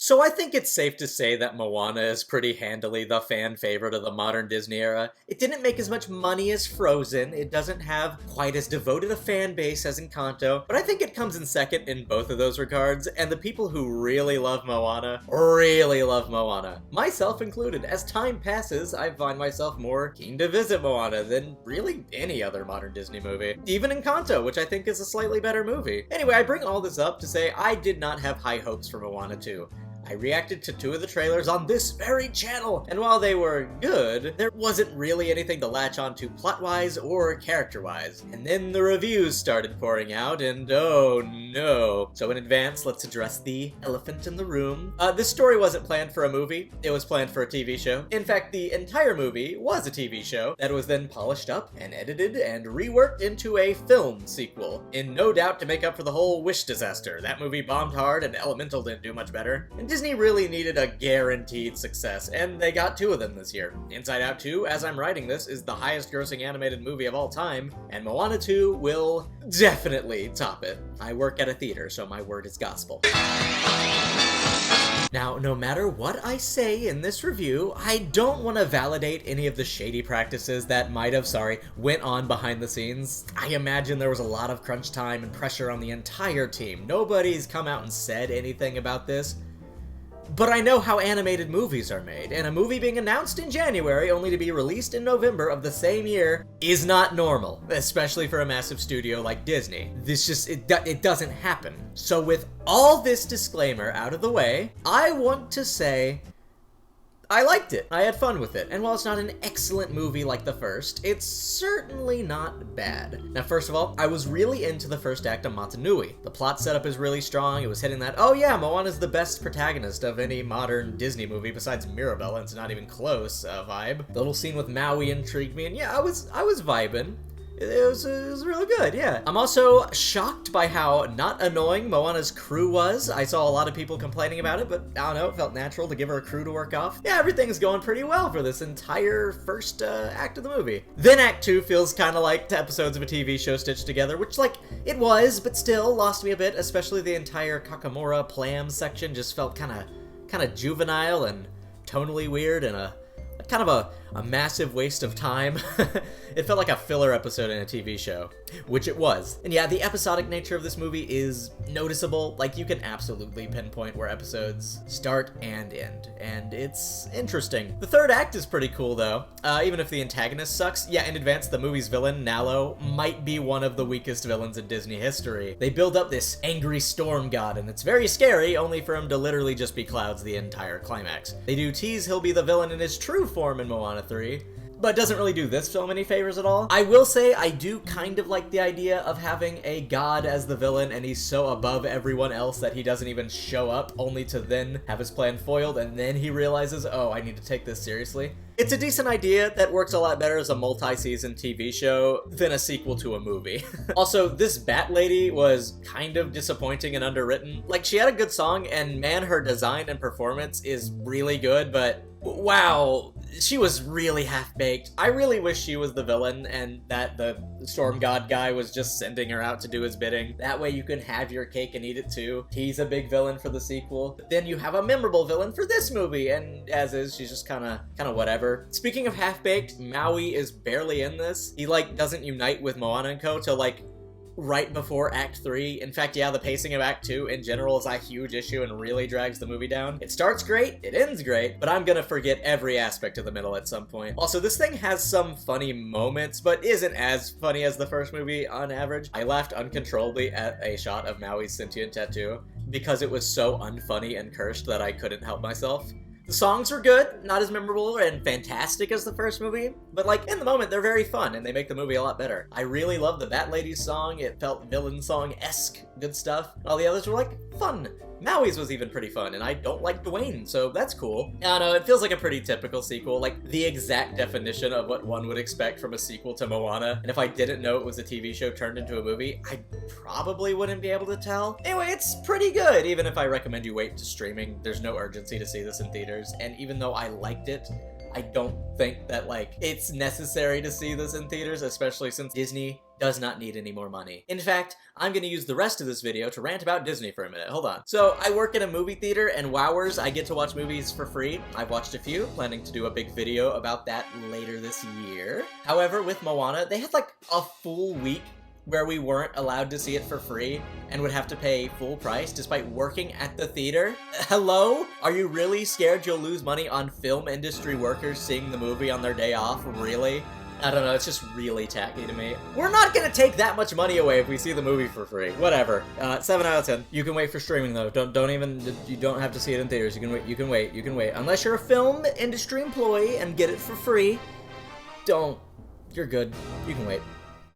So I think it's safe to say that Moana is pretty handily the fan favorite of the modern Disney era. It didn't make as much money as Frozen, it doesn't have quite as devoted a fan base as Encanto, but I think it comes in second in both of those regards, and the people who really love Moana, myself included. As time passes, I find myself more keen to visit Moana than really any other modern Disney movie. Even Encanto, which I think is a slightly better movie. Anyway, I bring all this up to say I did not have high hopes for Moana 2. I reacted to 2 of the trailers on this very channel, and while they were good, there wasn't really anything to latch onto plot-wise or character-wise. And then the reviews started pouring out, and oh no. So in advance, let's address the elephant in the room. This story wasn't planned for a movie, it was planned for a TV show. In fact, the entire movie was a TV show that was then polished up and edited and reworked into a film sequel, in no doubt to make up for the whole Wish disaster. That movie bombed hard and Elemental didn't do much better. And Disney really needed a guaranteed success, and they got 2 of them this year. Inside Out 2, as I'm writing this, is the highest grossing animated movie of all time, and Moana 2 will definitely top it. I work at a theater, so my word is gospel. Now, no matter what I say in this review, I don't want to validate any of the shady practices that went on behind the scenes. I imagine there was a lot of crunch time and pressure on the entire team. Nobody's come out and said anything about this. But I know how animated movies are made, and a movie being announced in January only to be released in November of the same year is not normal, especially for a massive studio like Disney. It doesn't happen. So with all this disclaimer out of the way, I want to say I liked it. I had fun with it. And while it's not an excellent movie like the first, it's certainly not bad. Now, first of all, I was really into the first act of Motunui. The plot setup is really strong. It was hitting that, oh yeah, Moana's the best protagonist of any modern Disney movie besides Mirabel, and it's not even close, vibe. The little scene with Maui intrigued me, and yeah, I was vibing. It was really good, yeah. I'm also shocked by how not annoying Moana's crew was. I saw a lot of people complaining about it, but I don't know, it felt natural to give her a crew to work off. Yeah, everything's going pretty well for this entire first act of the movie. Then Act 2 feels kind of like episodes of a TV show stitched together, which, like, it was, but still lost me a bit, especially the entire Kakamora Plam section just felt kind of juvenile and tonally weird and a massive waste of time. It felt like a filler episode in a TV show, which it was. And yeah, the episodic nature of this movie is noticeable. Like, you can absolutely pinpoint where episodes start and end, and it's interesting. The third act is pretty cool, though. Even if the antagonist sucks, yeah, in advance, the movie's villain, Nalo, might be one of the weakest villains in Disney history. They build up this angry storm god, and it's very scary, only for him to literally just be clouds the entire climax. They do tease he'll be the villain in his true form in Moana 3, but doesn't really do this film any favors at all. I will say I do kind of like the idea of having a god as the villain, and he's so above everyone else that he doesn't even show up, only to then have his plan foiled, and then he realizes, oh, I need to take this seriously. It's a decent idea that works a lot better as a multi-season TV show than a sequel to a movie. Also, this Bat Lady was kind of disappointing and underwritten. Like, she had a good song, and man, her design and performance is really good, but wow, she was really half-baked. I really wish she was the villain and that the storm god guy was just sending her out to do his bidding. That way you can have your cake and eat it too. He's a big villain for the sequel, but then you have a memorable villain for this movie, and as is, she's just kind of whatever. Speaking of half-baked, Maui is barely in this. He, like, doesn't unite with Moana and co till, like, right before Act 3. In fact, yeah, the pacing of Act 2 in general is a huge issue and really drags the movie down. It starts great, it ends great, but I'm gonna forget every aspect of the middle at some point. Also, this thing has some funny moments, but isn't as funny as the first movie on average. I laughed uncontrollably at a shot of Maui's sentient tattoo because it was so unfunny and cursed that I couldn't help myself. The songs were good, not as memorable and fantastic as the first movie, but like, in the moment, they're very fun and they make the movie a lot better. I really loved the Bat Lady's song. It felt villain song-esque, good stuff. All the others were like, fun. Maui's was even pretty fun, and I don't like Dwayne, so that's cool. I don't know, it feels like a pretty typical sequel, like the exact definition of what one would expect from a sequel to Moana, and if I didn't know it was a TV show turned into a movie, I probably wouldn't be able to tell. Anyway, it's pretty good, even if I recommend you wait to streaming. There's no urgency to see this in theaters, and even though I liked it, I don't think that, like, it's necessary to see this in theaters, especially since Disney does not need any more money. In fact, I'm gonna use the rest of this video to rant about Disney for a minute. Hold on. So, I work in a movie theater, and wowers, I get to watch movies for free. I've watched a few, planning to do a big video about that later this year. However, with Moana, they had like a full week where we weren't allowed to see it for free and would have to pay full price despite working at the theater? Hello? Are you really scared you'll lose money on film industry workers seeing the movie on their day off? Really? I don't know, it's just really tacky to me. We're not gonna take that much money away if we see the movie for free. Whatever. 7 out of 10. You can wait for streaming though. You don't have to see it in theaters. You can wait. Unless you're a film industry employee and get it for free, don't. You're good. You can wait.